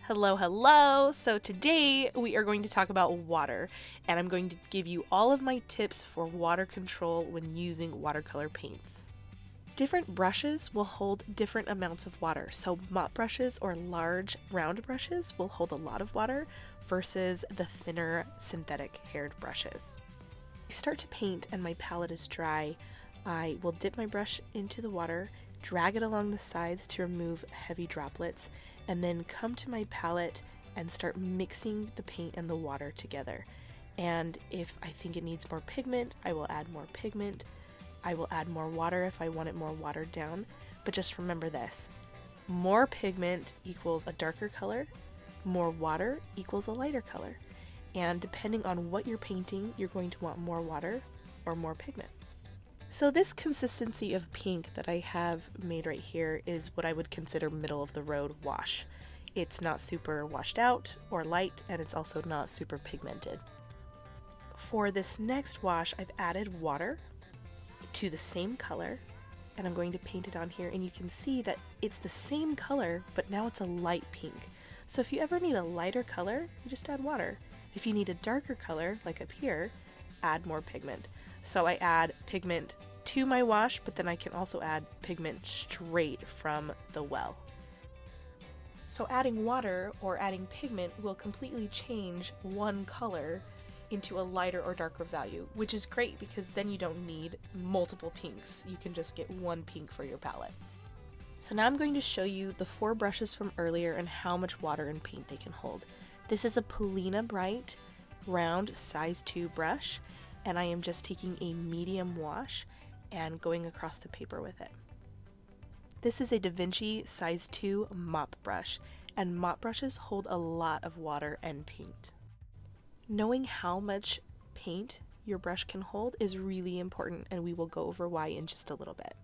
Hello, hello! So today we are going to talk about water, and I'm going to give you all of my tips for water control when using watercolor paints. Different brushes will hold different amounts of water. So mop brushes or large round brushes will hold a lot of water versus the thinner synthetic haired brushes. I start to paint and my palette is dry. I will dip my brush into the water, drag it along the sides to remove heavy droplets, and then come to my palette and start mixing the paint and the water together. And if I think it needs more pigment, I will add more pigment. I will add more water if I want it more watered down. But just remember this: more pigment equals a darker color, more water equals a lighter color. And depending on what you're painting, you're going to want more water or more pigment. So this consistency of pink that I have made right here is what I would consider middle of the road wash. It's not super washed out or light, and it's also not super pigmented. For this next wash, I've added water to the same color, and I'm going to paint it on here, and you can see that it's the same color, but now it's a light pink. So if you ever need a lighter color, you just add water. If you need a darker color, like up here, add more pigment. So I add pigment to my wash, but then I can also add pigment straight from the well. So adding water or adding pigment will completely change one color into a lighter or darker value, which is great because then you don't need multiple pinks. You can just get one pink for your palette. So now I'm going to show you the 4 brushes from earlier and how much water and paint they can hold. This is a Polina Bright round size 2 brush, and I am just taking a medium wash and going across the paper with it. This is a Da Vinci size 2 mop brush, and mop brushes hold a lot of water and paint. Knowing how much paint your brush can hold is really important, and we will go over why in just a little bit.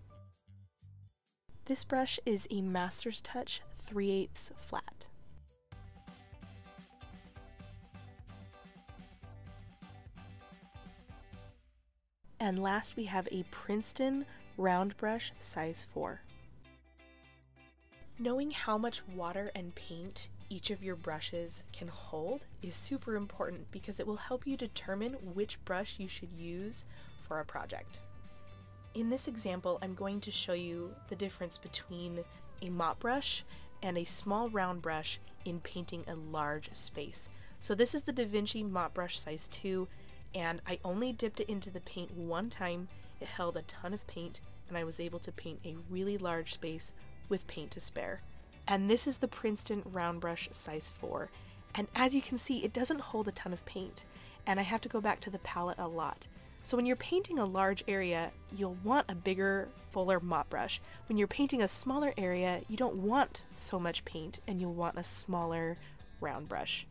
This brush is a Master's Touch 3/8 flat. And last we have a Princeton round brush size 4. Knowing how much water and paint each of your brushes can hold is super important because it will help you determine which brush you should use for a project. In this example, I'm going to show you the difference between a mop brush and a small round brush in painting a large space. So this is the Da Vinci mop brush size 2, and I only dipped it into the paint one time. It held a ton of paint, and I was able to paint a really large space with paint to spare. And this is the Princeton round brush size 4, and as you can see, it doesn't hold a ton of paint, and I have to go back to the palette a lot. So when you're painting a large area, you'll want a bigger, fuller mop brush. When you're painting a smaller area, you don't want so much paint, and you'll want a smaller round brush.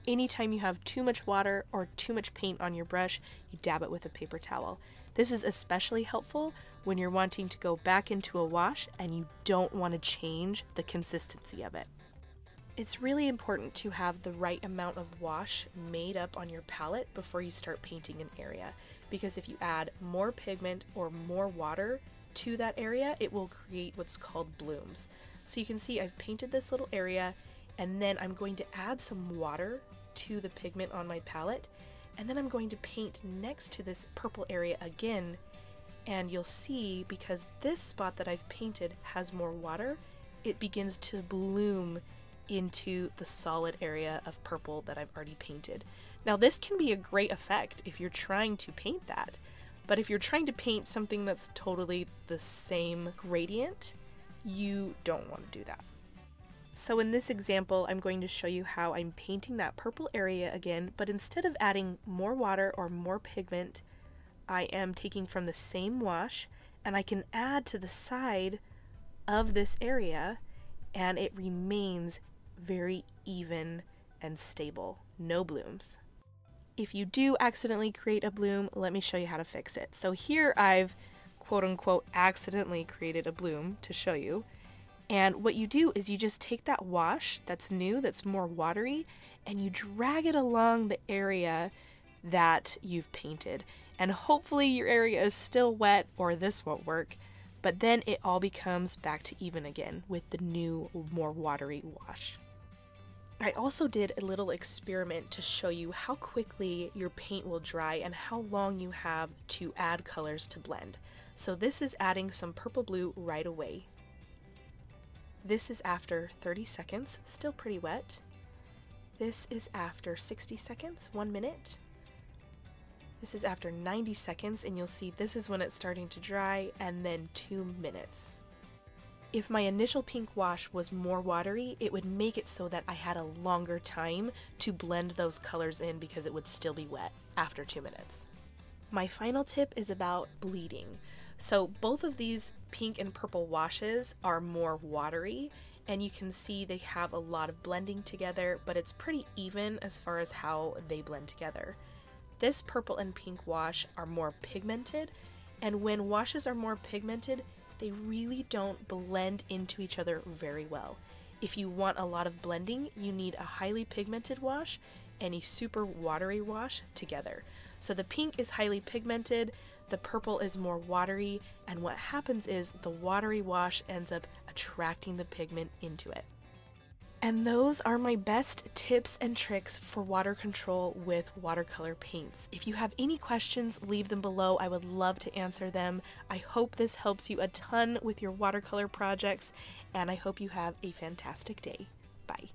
Anytime you have too much water or too much paint on your brush, you dab it with a paper towel. This is especially helpful when you're wanting to go back into a wash and you don't want to change the consistency of it. It's really important to have the right amount of wash made up on your palette before you start painting an area, because if you add more pigment or more water to that area, it will create what's called blooms. So you can see I've painted this little area, and then I'm going to add some water to the pigment on my palette, and then I'm going to paint next to this purple area again, and you'll see because this spot that I've painted has more water, it begins to bloom into the solid area of purple that I've already painted. Now this can be a great effect if you're trying to paint that, but if you're trying to paint something that's totally the same gradient, you don't want to do that. So in this example, I'm going to show you how I'm painting that purple area again, but instead of adding more water or more pigment, I am taking from the same wash, and I can add to the side of this area, and it remains very even and stable. No blooms. If you do accidentally create a bloom, let me show you how to fix it. So here I've quote-unquote accidentally created a bloom to show you. And what you do is you just take that wash that's new, that's more watery, and you drag it along the area that you've painted. And hopefully your area is still wet or this won't work, but then it all becomes back to even again with the new, more watery wash. I also did a little experiment to show you how quickly your paint will dry and how long you have to add colors to blend. So this is adding some purple blue right away. This is after 30 seconds, still pretty wet. This is after 60 seconds, 1 minute. This is after 90 seconds, and you'll see this is when it's starting to dry, and then 2 minutes. If my initial pink wash was more watery, it would make it so that I had a longer time to blend those colors in because it would still be wet after 2 minutes. My final tip is about bleeding. So both of these pink and purple washes are more watery, and you can see they have a lot of blending together, but it's pretty even as far as how they blend together. This purple and pink wash are more pigmented, and when washes are more pigmented, they really don't blend into each other very well. If you want a lot of blending, you need a highly pigmented wash and a super watery wash together. So the pink is highly pigmented, the purple is more watery, and what happens is the watery wash ends up attracting the pigment into it. And those are my best tips and tricks for water control with watercolor paints. If you have any questions, leave them below. I would love to answer them. I hope this helps you a ton with your watercolor projects, and I hope you have a fantastic day. Bye.